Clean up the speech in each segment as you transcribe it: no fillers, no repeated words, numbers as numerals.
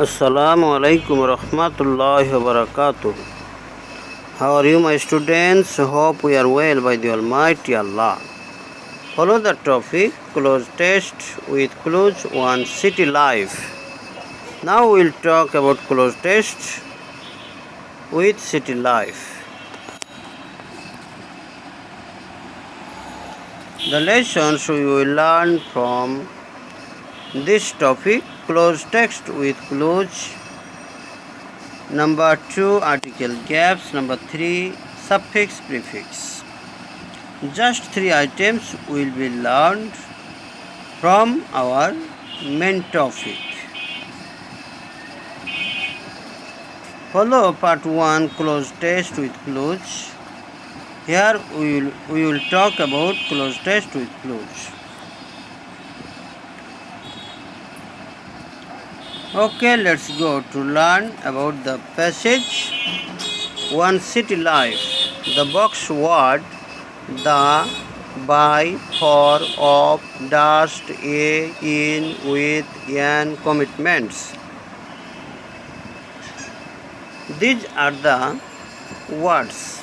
Assalamu alaikum warahmatullahi wabarakatuh. How are you, my students? Hope we are well by the Almighty Allah. Follow the topic close test with clues 1 city life. Now we'll talk about close test with city life. The lessons we will learn from this topic close text with clues. Number 2 article gaps. Number 3 suffix prefix. Just 3 items will be learned from our main topic. Follow part 1 close test with clues. Here we will talk about close test with clues. Okay, let's go to learn about the passage 1 city life. The box word the, by, for, of, dust, a, in, with, and commitments. These are the words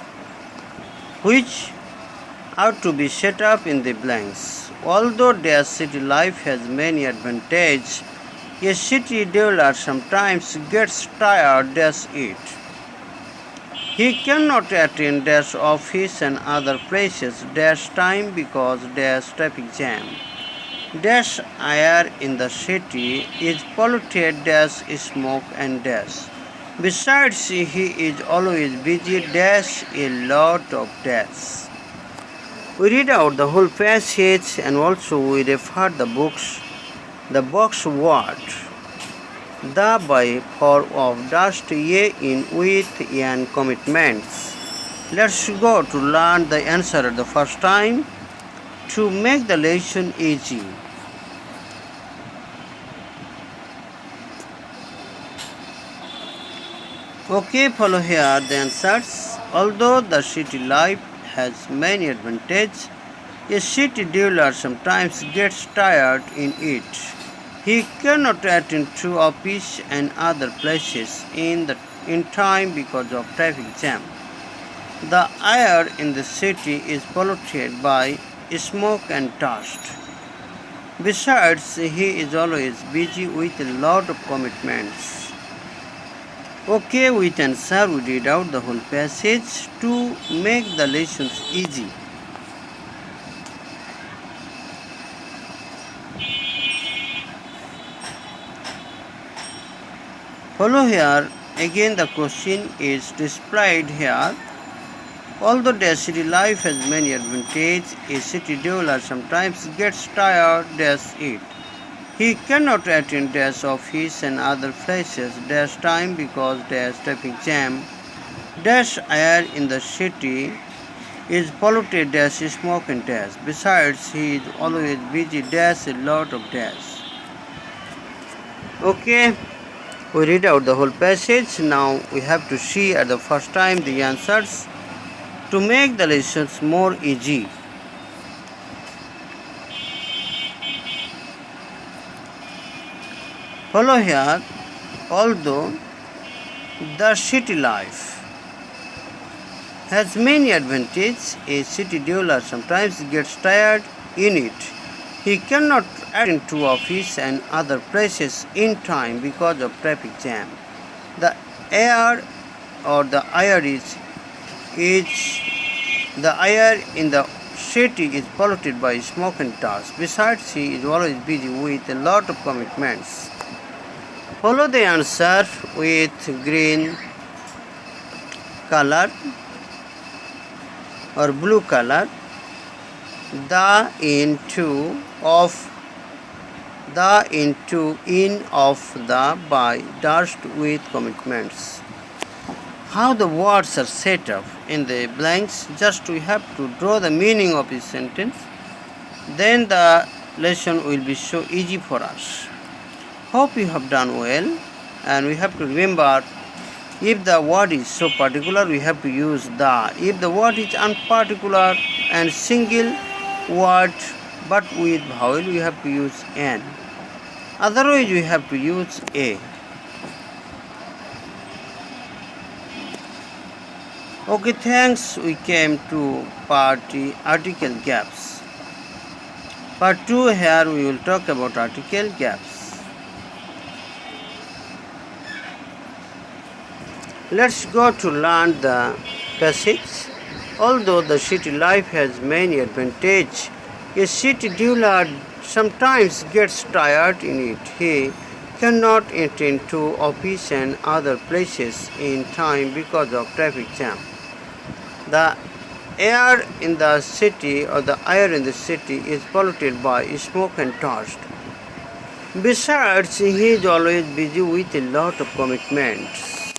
which are to be set up in the blanks. Although their city life has many advantages, a city dweller sometimes gets tired as it. He cannot attend dash office and other places dash time because dash traffic jam. Dash air in the city is polluted dash smoke and dash. Besides, he is always busy dash a lot of dash. We read out the whole passage and also we refer the box word the, by, for, of, dust, a, in, with, and commitments. Let's go to learn the answer the first time to make the lesson easy. Okay, follow here the answers. Although the city life has many advantages, a city dweller sometimes gets tired in it. He cannot attend to office and other places in time because of traffic jam. The air in the city is polluted by smoke and dust. Besides, he is always busy with a lot of commitments. Okay, with answer we read out the whole passage to make the lessons easy. Follow here, again the question is displayed here. Although the city life has many advantages, a city dweller sometimes gets tired as it. He cannot attend dash office and other places dash time because dash traffic jam. Dash air in the city is polluted dash smoke and dash. Besides, he is always busy dash a lot of dash. Okay. We read out the whole passage. Now we have to see at the first time the answers to make the lessons more easy. Follow here. Although the city life has many advantages, a city dweller sometimes gets tired in it. He cannot attend to office and other places in time because of traffic jam. The air or the air the air in the city is polluted by smoke and dust. Besides, he is always busy with a lot of commitments. Follow the answer with green color or blue color. The, into, of, the, into, in, of, the, by, dust, with commitments. How the words are set up in the blanks, just we have to draw the meaning of this sentence. Then the lesson will be so easy for us. Hope you have done well, and we have to remember if the word is so particular, we have to use the. If the word is unparticular and single word but with vowel, we have to use an. Otherwise we have to use a. Okay, thanks. We came to article gaps. Part 2, here we will talk about article gaps. Let's go to learn the basics. Although the city life has many advantages, a city dweller sometimes gets tired in it. He cannot attend to office and other places in time because of traffic jam. The air in the city is polluted by smoke and dust. Besides, he is always busy with a lot of commitments.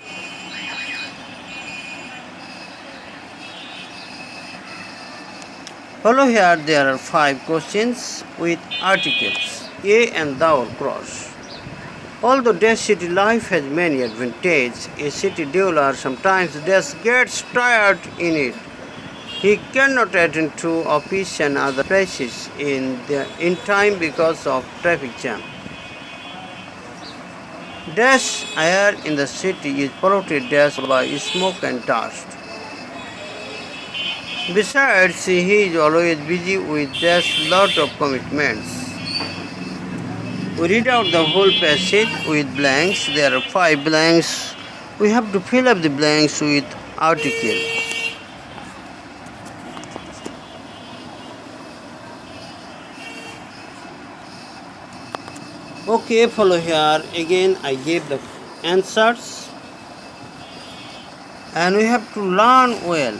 Follow here, there are 5 questions with articles A and thou or cross. Although dash city life has many advantages, a city dweller sometimes gets tired in it. He cannot attend to office and other places in time because of traffic jam. Dash air in the city is polluted by smoke and dust. Besides, he is always busy with lot of commitments. We read out the whole passage with blanks. There are 5 blanks. We have to fill up the blanks with article. Okay, follow here. Again, I gave the answers. And we have to learn well.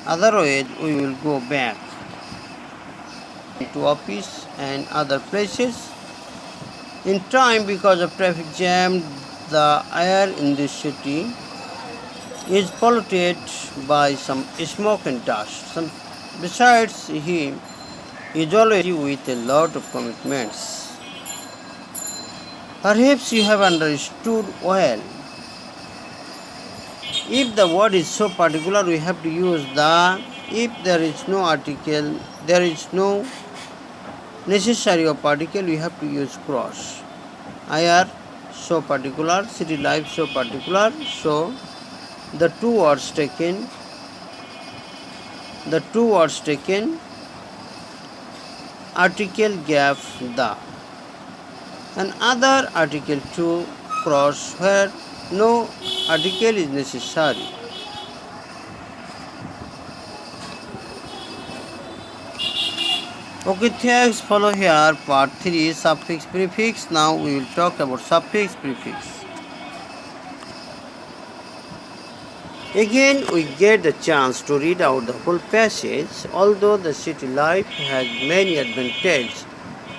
Otherwise, we will go back to office and other places in time because of traffic jam. The air in this city is polluted by some smoke and dust. Besides, he is always with a lot of commitments. Perhaps you have understood well. If the word is so particular, we have to use the. If there is no article, there is no necessary of particle, we have to use cross. IR so particular, city life so particular, so the two words taken, article gap the, and other article to cross where no article is necessary. Okay, thanks. Follow here part 3 suffix prefix. Now we will talk about suffix prefix. Again, we get the chance to read out the whole passage. Although the city life has many advantages,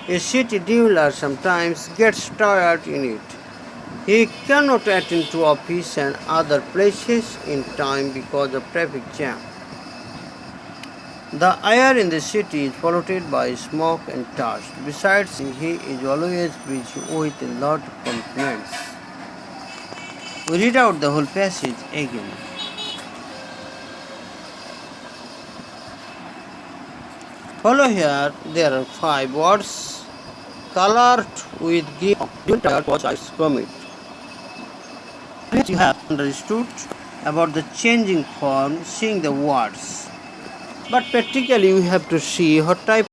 a city dweller sometimes gets tired in it. He cannot attend to office and other places in time because of traffic jam. The air in the city is polluted by smoke and dust. Besides, he is always busy with a lot of commitments. We read out the whole passage again. Follow here, there are 5 words colored with green. Commit. You have understood about the changing form, seeing the words. But practically we have to see what type